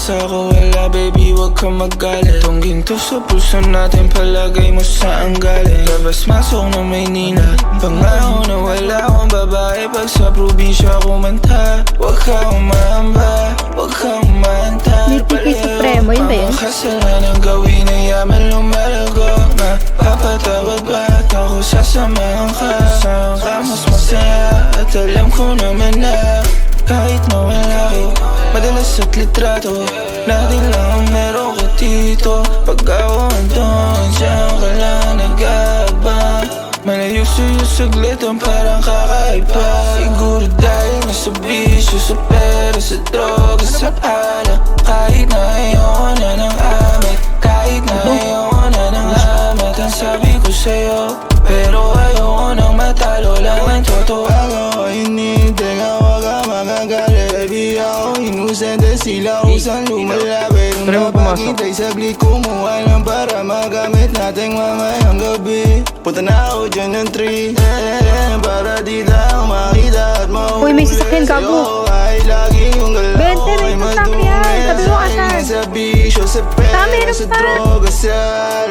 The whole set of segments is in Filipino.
sa ako wala baby, wag ka magalit. Itong ginto sa pulso natin, palagay mo saan galing. Labas masok na Maynila, pangako na wala akong babae pag sa probinsya kumanta. Wag ka umamba, wag ka umanta. Nitty Supremo, yun ba yun? Kasalanan gawin na yaman lumalago na papatawad ba at ako sasamahan ka. Saan ka mas masaya at alam ko naman na kahit mawala ko, madalas at litrato natin lang ang meron ko dito. Pag ako andun, diyan ka lang nag-aabang. Malayo sa'yo saglit ang parang kakaiba. Siguro dahil nasa bisyo, sa pera, sa droga, sa alak. Kahit na ayoko na ng amit, kahit na ayoko na ng amit. Ang sabi ko sa'yo, pero ayoko nang matalo lang ang totoo. Ako hinihintay nga wag ka magagalit. Baby ako inusente, sila usang lumalapit. Kung napakintay saglit kumuha lang para magamit natin mamayang gabi. Punta na ako dyan ng 3 para di tayo makita at mahuli. Uy, may sasakyan, gago. Ay lagi yung galaw Bente, may sasakyan. Sabi mo asan? Sa bisyo, sa pera, meron sa pa. droga, sa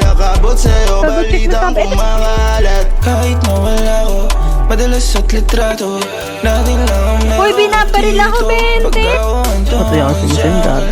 lakabot sa'yo. Pag-check Balita mo, kong makalat. Kahit mawala ko, madalas at litrato natin lang ang meron. Uy, binabaril ako, Bente. Ito yung sinisendad.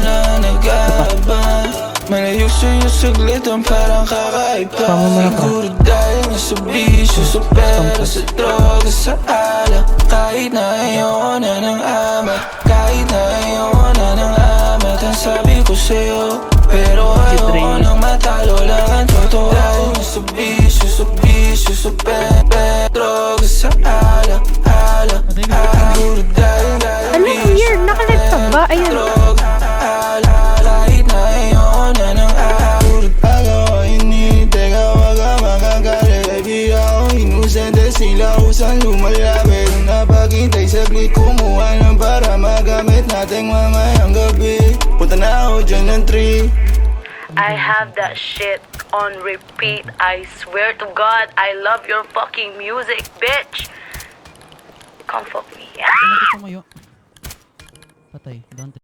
Malayo sa'yo saglit ang parang kakaiba. Siguro dahil nasa bisyo, sa pera, sa droga, sa alak. Kahit na ayoko na ng amat, kahit na ayoko na ng amat. Ang sabi ko sa'yo, pero ayoko nang matalo lang ang totoo. Dahil nasa bisyo, sa pera, droga, sa alak, alak. Siguro dahil Ano ang weird? Nakalive ka ba? Ayun. kahit na ayoko na ng ahurot. Ako hinihintay ka wag ka magagalit. Baby ako inusente, sila usang lumalapit. Kung napaghintay saglit kumuha lang para magamit natin mamayang gabi. Punta na ako dyan ng 3. I have that shit on repeat. I swear to God, I love your fucking music, bitch. Come fuck me. Ano gusto mo yun? Patay. Dante.